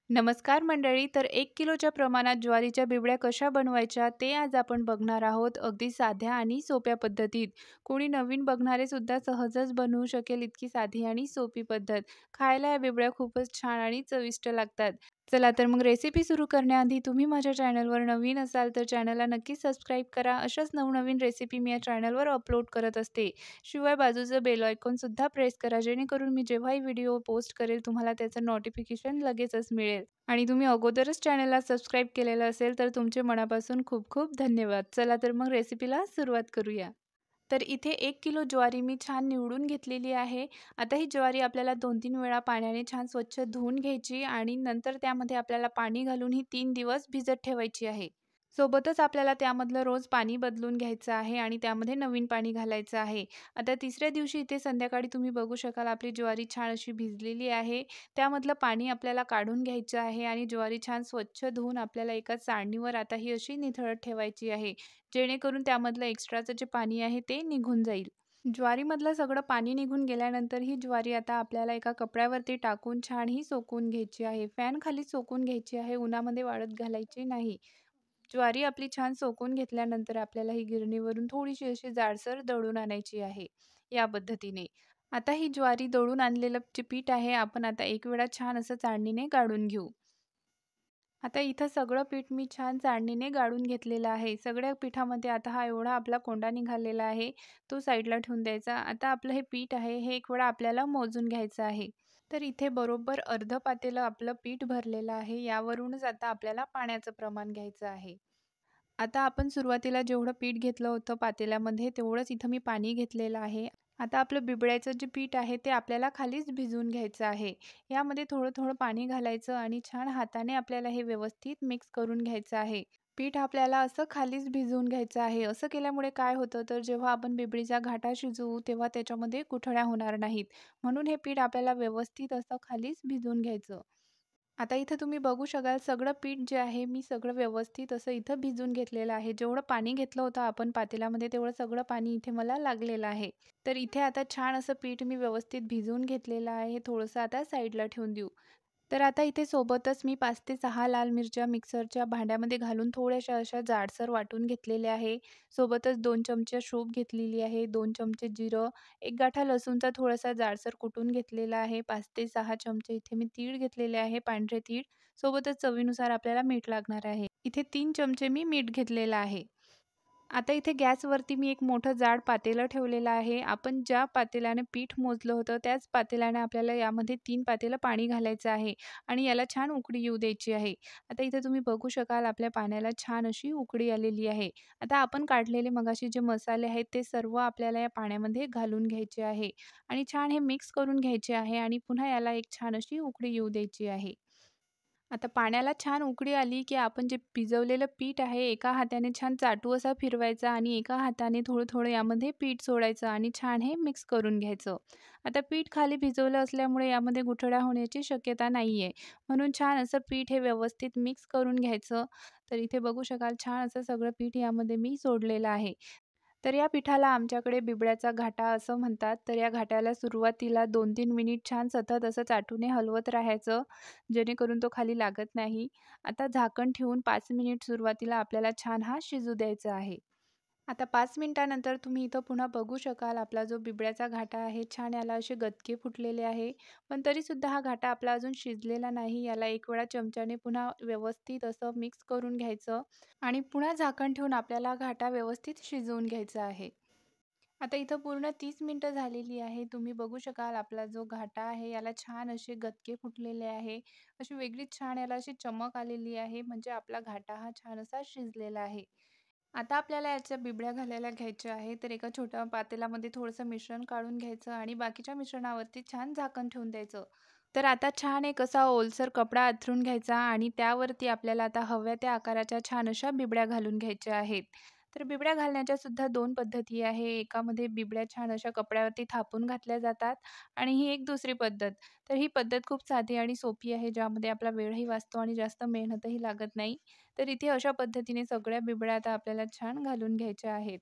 नमस्कार मंडळी. तर 1 किलोच्या प्रमाणात ज्वारीच्या बिबड्या कशा बनवायच्या ते आज आपण बघणार आहोत. अगदी साध्या आणि सोप्या पद्धतीत. कोणी नवीन बघणारे सुद्धा सहजच बनवू शकेल इतकी साधी आणि सोपी पद्धत. खायला या बिबड्या खूपच छान आणि चविष्ट लागतात. चला तर मग रेसिपी सुरू करण्याआधी तुम्ही माझ्या चॅनलवर नवीन असाल तर चॅनलला नक्की सबस्क्राईब करा. अशाच नवनवीन रेसिपी मी या चॅनलवर अपलोड करत असते. शिवाय बाजूचं बेल आयकॉनसुद्धा प्रेस करा, जेणेकरून मी जेव्हाही व्हिडिओ पोस्ट करेल तुम्हाला त्याचं नोटिफिकेशन लगेचच मिळेल. आणि तुम्ही अगोदरच चॅनलला सबस्क्राईब केलेलं असेल तर तुमचे मनापासून खूप खूप धन्यवाद. चला तर मग रेसिपीला सुरुवात करूया. तर इथे 1 किलो ज्वारी मी छान निवडून घेतलेली आहे. आता ही ज्वारी आपल्याला 2-3 वेळा पाण्याने छान स्वच्छ धुवून घ्यायची आणि नंतर त्यामध्ये आपल्याला पाणी घालून ही 3 दिवस भिजत ठेवायची आहे. सोबतच आपल्याला त्यामधलं रोज पाणी बदलून घ्यायचं आहे आणि त्यामध्ये नवीन पाणी घालायचं आहे. आता तिसऱ्या दिवशी इथे संध्याकाळी तुम्ही बघू शकाल आपली ज्वारी छान अशी भिजलेली आहे. त्यामधलं पाणी आपल्याला काढून घ्यायचं आहे आणि ज्वारी छान स्वच्छ धुवून आपल्याला एका चाळणीवर आता ही अशी निथळत ठेवायची आहे. जेणेकरून त्यामधलं एक्स्ट्राचं जे पाणी आहे ते निघून जाईल. ज्वारीमधलं सगळं पाणी निघून गेल्यानंतर ही ज्वारी आता आपल्याला एका कपड्यावरती टाकून छान ही सोकून घ्यायची आहे. फॅन खाली सोकून घ्यायची आहे, उन्हामध्ये वाळत घालायची नाही. ज्वारी आपली छान सोकून घेतल्यानंतर आपल्याला ही गिरणीवरून थोडीशी अशी जाडसर दळून आणायची आहे, या पद्धतीने. आता ही ज्वारी दळून आणलेलं जे पीठ आहे आपण आता एक वेळा छान असं चाळणीने गाळून घेऊ. आता इथं सगळं पीठ मी छान चाळणीने गाळून घेतलेलं आहे. सगळ्या पिठामध्ये आता हा एवढा आपला कोंडा निघालेला आहे, तो साईडला ठेवून द्यायचा. आता आपलं हे पीठ आहे, हे एक वेळा आपल्याला मोजून घ्यायचं आहे. तर इथे बरोबर अर्ध पातेलं आपलं पीठ भरलेलं आहे. यावरूनच आता आपल्याला पाण्याचं प्रमाण घ्यायचं आहे. आता आपण सुरुवातीला जेवढं पीठ घेतलं होतं पातेल्यामध्ये, तेवढंच इथं मी पाणी घेतलेलं आहे. आता आपलं बिबड्याचं जे पीठ आहे, ते आपल्याला खालीच भिजवून घ्यायचं आहे. यामध्ये थोडं-थोडं पाणी घालायचं आणि छान हाताने आपल्याला हे व्यवस्थित मिक्स करून घ्यायचं आहे. पीठ आपल्याला असं खालीच भिजवून घ्यायचं आहे. असं केल्यामुळे काय होतं, तर जेव्हा आपण बिबडीचा घाटा शिजवू, तेव्हा त्याच्यामध्ये गुठळ्या होणार नाहीत. म्हणून हे पीठ आपल्याला व्यवस्थित असं खालीच भिजवून घ्यायचं. आता इथं तुम्ही बघू शकाल सगळं पीठ जे आहे मी सगळं व्यवस्थित असं इथं भिजून घेतलेलं आहे. जेवढं पाणी घेतलं होतं आपण पातेल्यामध्ये तेवढं सगळं पाणी इथे मला लागलेलं आहे. तर इथे आता छान असं पीठ मी व्यवस्थित भिजवून घेतलेलं आहे. हे थोडंसं आता साईडला ठेवून देऊ. तर आता इथे सोबतच मी 5 ते 6 लाल मिरच्या मिक्सरच्या भांड्यामध्ये घालून थोड्याशा अशा जाडसर वाटून घेतलेल्या आहे. सोबतच 2 चमचे शूप घेतलेली आहे, 2 चमचे जिरं, 1 गाठा लसूणचा थोडासा जाडसर कुटून घेतलेला आहे, 5 ते 6 चमचे इथे मी तीळ घेतलेले आहे, पांढरे तीळ. सोबतच चवीनुसार आपल्याला मीठ लागणार आहे. इथे 3 चमचे मी मीठ घेतलेलं आहे. आता इथे गॅसवरती मी एक मोठं जाड पातेलं ठेवलेलं आहे. आपण ज्या पातेल्याने पीठ मोजलं होतं, त्याच पातेल्याने आपल्याला यामध्ये 3 पातेलं पाणी घालायचं आहे आणि याला छान उकळी येऊ द्यायची आहे. आता इथे तुम्ही बघू शकाल आपल्या पाण्याला छान अशी उकळी आलेली आहे. आता आपण काढलेले मगाशी जे मसाले आहेत, ते सर्व आपल्याला या पाण्यामध्ये घालून घ्यायचे आहे आणि छान हे मिक्स करून घ्यायचे आहे आणि पुन्हा याला एक छान अशी उकळी येऊ द्यायची आहे. आता पाण्याला छान उकळी आली, की आपण जे भिजवलेलं पीठ आहे, एका हाताने छान चाटू असा फिरवायचा आणि एका हाताने थोडं-थोडं यामध्ये पीठ सोडायचं आणि छान हे मिक्स करून घ्यायचं. आता पीठ खाली भिजवलं असल्यामुळे यामध्ये गुठळ्या होण्याची शक्यता नाही आहे. म्हणून छान असं पीठ हे व्यवस्थित मिक्स करून घ्यायचं. तर इथे बघू शकाल छान असं सगळं पीठ यामध्ये मी सोडलेलं आहे. तर या पिठाला आमच्याकडे बिबड्याचा घाटा असं म्हणतात. तर या घाट्याला सुरुवातीला 2-3 मिनिट छान सतत असं चाटूने हलवत राहायचं, जेणेकरून तो खाली लागत नाही. आता झाकण ठेवून 5 मिनिट सुरुवातीला आपल्याला छान हा शिजू द्यायचा आहे. आता 5 मिनिटानंतर तुम्ही इथं पुन्हा बघू शकाल आपला जो बिबड्याचा घाटा आहे छान याला असे गचके फुटलेले आहे. पण तरीसुद्धा हा घाटा आपला अजून शिजलेला नाही. याला एक वेळा चमच्याने पुन्हा व्यवस्थित असं मिक्स करून घ्यायचं आणि पुन्हा झाकण ठेवून आपल्याला घाटा व्यवस्थित शिजवून घ्यायचा आहे. आता इथं पूर्ण 30 मिनिटं झालेली आहे. तुम्ही बघू शकाल आपला जो घाटा आहे याला छान असे गचके फुटलेले आहे. अशी वेगळीच छान याला अशी चमक आलेली आहे. म्हणजे आपला घाटा हा छान असा शिजलेला आहे. आता आपल्याला याच्या बिबड्या घालायला घ्यायच्या आहे. तर एका छोट्या पातेल्यामध्ये थोडंसं मिश्रण काढून घ्यायचं आणि बाकीच्या मिश्रणावरती छान झाकण ठेवून द्यायचं. तर आता छान एक असा ओलसर कपडा अंथरून घ्यायचा आणि त्यावरती आपल्याला आता हव्या त्या आकाराच्या छान अशा बिबड्या घालून घ्यायच्या आहेत. तर बिबड्या घालण्याच्या सुद्धा 2 पद्धती आहे. एकामध्ये बिबड्या छान अशा कपड्यावरती थापून घातल्या जातात आणि ही एक दुसरी पद्धत. तर ही पद्धत खूप साधी आणि सोपी आहे, ज्यामध्ये आपला वेळही वाचतो आणि जास्त मेहनतही लागत नाही. तर इथे अशा पद्धतीने सगळ्या बिबड्या आता आपल्याला छान घालून घ्यायच्या आहेत.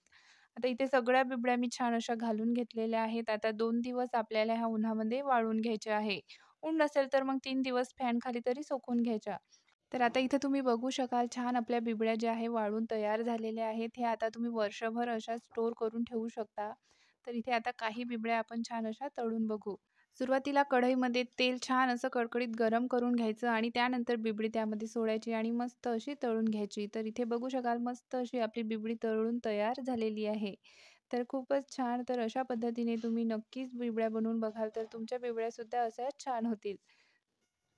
आता इथे सगळ्या बिबड्या मी छान अशा घालून घेतलेल्या आहेत. आता 2 दिवस आपल्याला ह्या उन्हामध्ये वाळवून घ्यायच्या आहे. ऊन नसेल तर मग 3 दिवस फॅनखाली तरी सुकवून घ्यायच्या. तर आता इथे तुम्ही बघू शकाल छान आपल्या बिबड्या ज्या आहे वाळून तयार झालेल्या आहेत. हे आता तुम्ही वर्षभर अशा स्टोअर करून ठेवू शकता. तर इथे आता काही बिबड्या आपण छान अशा तळून बघू. सुरुवातीला कढईमध्ये तेल छान असं कडकडीत गरम करून घ्यायचं आणि त्यानंतर बिबडी त्यामध्ये सोडायची आणि मस्त अशी तळून घ्यायची. तर इथे बघू शकाल मस्त अशी आपली बिबडी तळून तयार झालेली आहे. तर खूपच छान. तर अशा पद्धतीने तुम्ही नक्कीच बिबड्या बनवून बघाल तर तुमच्या बिबड्यासुद्धा अशाच छान होतील.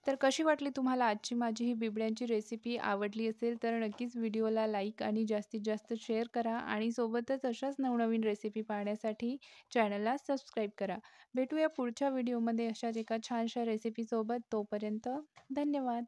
तर कशी वाटली तुम्हाला आजची माझी ही बिबड्यांची रेसिपी? आवडली असेल तर नक्कीच व्हिडिओला लाईक आणि जास्तीत जास्त शेअर करा आणि सोबतच अशाच नवनवीन रेसिपी पाहण्यासाठी चॅनलला सबस्क्राईब करा. भेटूया पुढच्या व्हिडिओमध्ये अशाच एका छानशा रेसिपीसोबत. तोपर्यंत धन्यवाद.